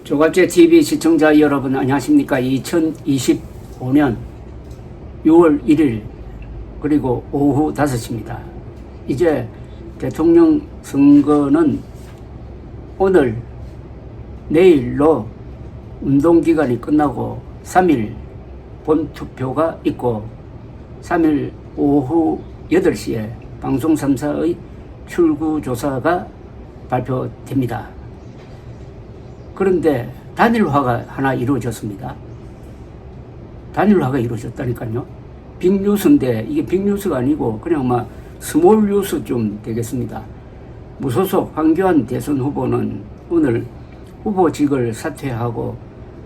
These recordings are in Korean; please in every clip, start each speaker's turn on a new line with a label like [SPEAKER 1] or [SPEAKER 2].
[SPEAKER 1] 조갑제 TV 시청자 여러분 안녕하십니까. 2025년 6월 1일 그리고 오후 5시입니다. 이제 대통령 선거는 오늘 내일로 운동기간이 끝나고 3일 본투표가 있고 3일 오후 8시에 방송 3사의 출구조사가 발표됩니다. 그런데 단일화가 하나 이루어졌습니다. 단일화가 이루어졌다니까요. 빅뉴스인데 이게 빅뉴스가 아니고 그냥 스몰 뉴스 좀 되겠습니다. 무소속 황교안 대선 후보는 오늘 후보직을 사퇴하고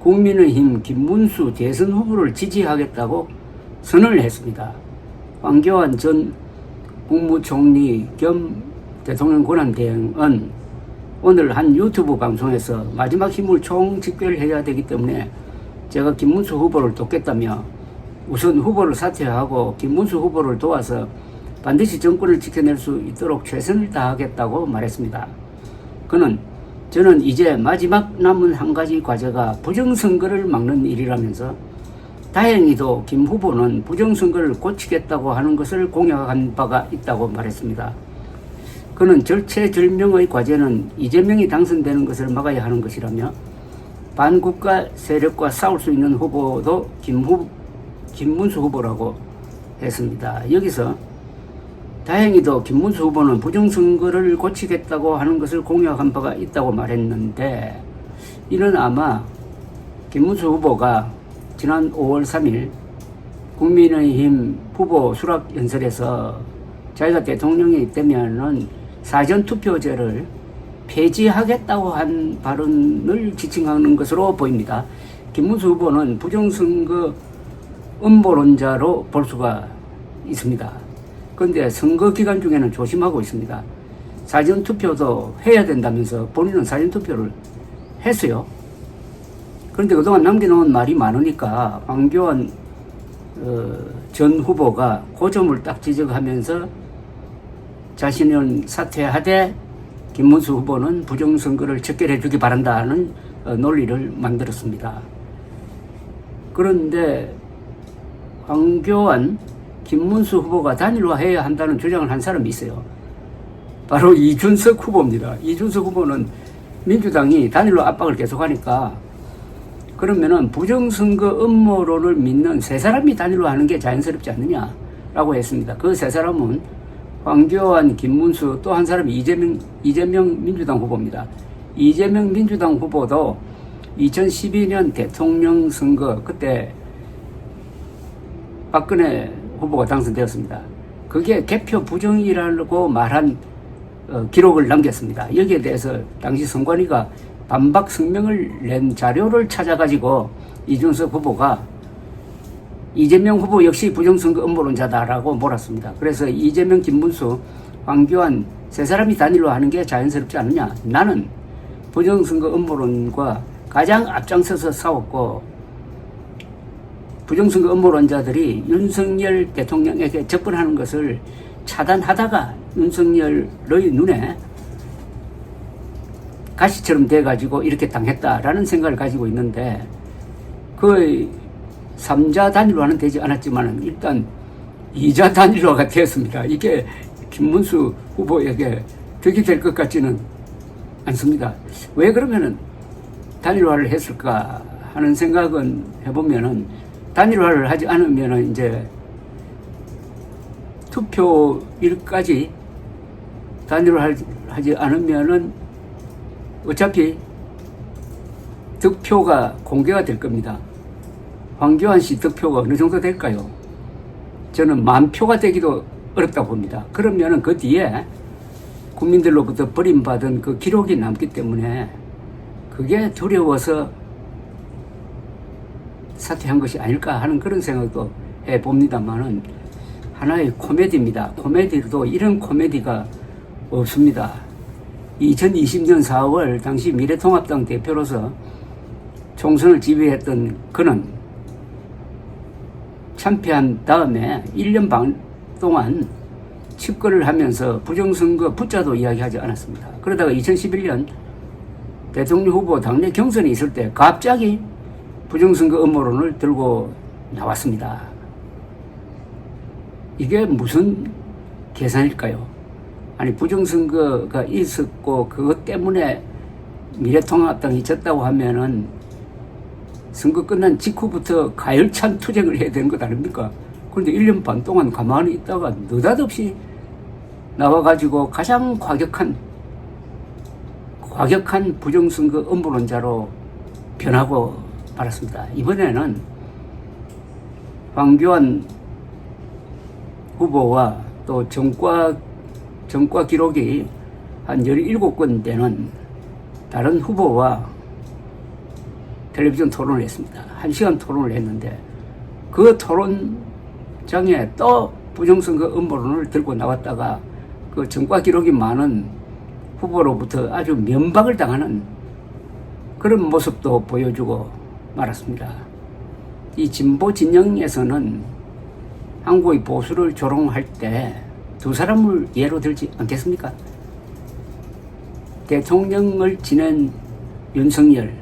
[SPEAKER 1] 국민의힘 김문수 대선 후보를 지지하겠다고 선언을 했습니다. 황교안 전 국무총리 겸 대통령 권한대행은 오늘 한 유튜브 방송에서 마지막 힘을 총집결해야 되기 때문에 제가 김문수 후보를 돕겠다며 우선 후보를 사퇴하고 김문수 후보를 도와서 반드시 정권을 지켜낼 수 있도록 최선을 다하겠다고 말했습니다. 저는 이제 마지막 남은 한 가지 과제가 부정선거를 막는 일이라면서 다행히도 김 후보는 부정선거를 고치겠다고 하는 것을 공약한 바가 있다고 말했습니다. 그는 절체절명의 과제는 이재명이 당선되는 것을 막아야 하는 것이라며 반국가 세력과 싸울 수 있는 후보도 김문수 후보라고 했습니다. 여기서 다행히도 김문수 후보는 부정선거를 고치겠다고 하는 것을 공약한 바가 있다고 말했는데 이는 아마 김문수 후보가 지난 5월 3일 국민의힘 후보 수락연설에서 자기가 대통령이 되면은 사전투표제를 폐지하겠다고 한 발언을 지칭하는 것으로 보입니다. 김문수 후보는 부정선거 음모론자로 볼 수가 있습니다. 그런데 선거 기간 중에는 조심하고 있습니다. 사전투표도 해야 된다면서 본인은 사전투표를 했어요. 그런데 그동안 남겨놓은 말이 많으니까 황교안 전 후보가 그 점을 딱 지적하면서 자신은 사퇴하되 김문수 후보는 부정선거를 척결해 주기 바란다는 논리를 만들었습니다. 그런데 황교안, 김문수 후보가 단일화해야 한다는 주장을 한 사람이 있어요. 바로 이준석 후보입니다. 이준석 후보는 민주당이 단일화 압박을 계속하니까 그러면은 부정선거 음모론을 믿는 세 사람이 단일화하는 게 자연스럽지 않느냐라고 했습니다. 그 세 사람은 황교안, 김문수 또 한 사람이 이재명 민주당 후보입니다. 이재명 민주당 후보도 2012년 대통령 선거 그때 박근혜 후보가 당선되었습니다. 그게 개표 부정이라고 말한 기록을 남겼습니다. 여기에 대해서 당시 선관위가 반박 성명을 낸 자료를 찾아가지고 이준석 후보가 이재명 후보 역시 부정선거 음모론자다라고 몰았습니다. 그래서 이재명, 김문수, 황교안 세 사람이 단일화하는 게 자연스럽지 않느냐. 나는 부정선거 음모론과 가장 앞장서서 싸웠고 부정선거 음모론자들이 윤석열 대통령에게 접근하는 것을 차단하다가 윤석열의 눈에 가시처럼 돼가지고 이렇게 당했다라는 생각을 가지고 있는데 그 3자 단일화는 되지 않았지만 일단 2자 단일화가 되었습니다. 이게 김문수 후보에게 득이 될 것 같지는 않습니다. 왜 그러면은 단일화를 했을까 하는 생각은 해보면은 단일화를 하지 않으면은 이제 투표일까지 단일화하지 않으면은 어차피 득표가 공개가 될 겁니다. 황교안 씨 득표가 어느 정도 될까요? 저는 10,000표가 되기도 어렵다고 봅니다. 그러면은 그 뒤에 국민들로부터 버림받은 그 기록이 남기 때문에 그게 두려워서 사퇴한 것이 아닐까 하는 그런 생각도 해봅니다만은 하나의 코미디입니다. 코미디도 이런 코미디가 없습니다. 2020년 4월 당시 미래통합당 대표로서 총선을 지휘했던 그는 참패한 다음에 1년 반 동안 집권을 하면서 부정선거 붙자도 이야기하지 않았습니다. 그러다가 2011년 대통령 후보 당내 경선이 있을 때 갑자기 부정선거 음모론을 들고 나왔습니다. 이게 무슨 계산일까요? 아니, 부정선거가 있었고 그것 때문에 미래통합당이 졌다고 하면은 선거 끝난 직후부터 가열찬 투쟁을 해야 되는 것 아닙니까? 그런데 1년 반 동안 가만히 있다가 느닷없이 나와가지고 가장 과격한 부정선거 음모론자로 변하고 말았습니다. 이번에는 황교안 후보와 또 전과 기록이 한 17건 되는 다른 후보와 텔레비전 토론을 했습니다. 1시간 토론을 했는데 그 토론장에 또 부정선거 음모론을 들고 나왔다가 그 전과 기록이 많은 후보로부터 아주 면박을 당하는 그런 모습도 보여주고 말았습니다. 이 진보 진영에서는 한국의 보수를 조롱할 때 두 사람을 예로 들지 않겠습니까? 대통령을 지낸 윤석열,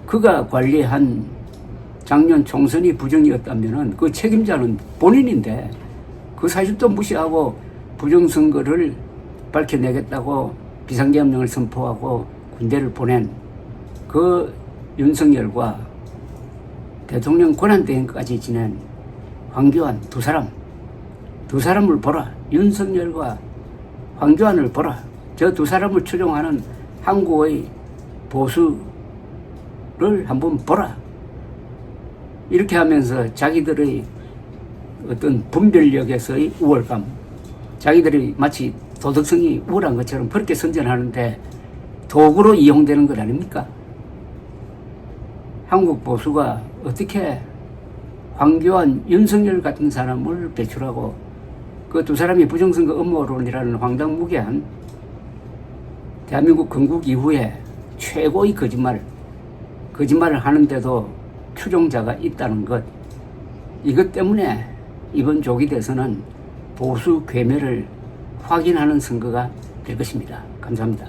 [SPEAKER 1] 그가 관리한 작년 총선이 부정이었다면 그 책임자는 본인인데 그 사실도 무시하고 부정선거를 밝혀내겠다고 비상계엄령을 선포하고 군대를 보낸 그 윤석열과 대통령 권한대행까지 지낸 황교안 두 사람을 보라. 윤석열과 황교안을 보라. 저 두 사람을 추종하는 한국의 보수를 한번 보라. 이렇게 하면서 자기들의 어떤 분별력에서의 우월감, 자기들이 마치 도덕성이 우월한 것처럼 그렇게 선전하는데 도구로 이용되는 것 아닙니까? 한국 보수가 어떻게 황교안, 윤석열 같은 사람을 배출하고 그 두 사람이 부정선거 음모론이라는 황당무계한 대한민국 건국 이후에 최고의 거짓말을 하는데도 추종자가 있다는 것, 이것 때문에 이번 조기 대선은 보수 괴멸을 확인하는 선거가 될 것입니다. 감사합니다.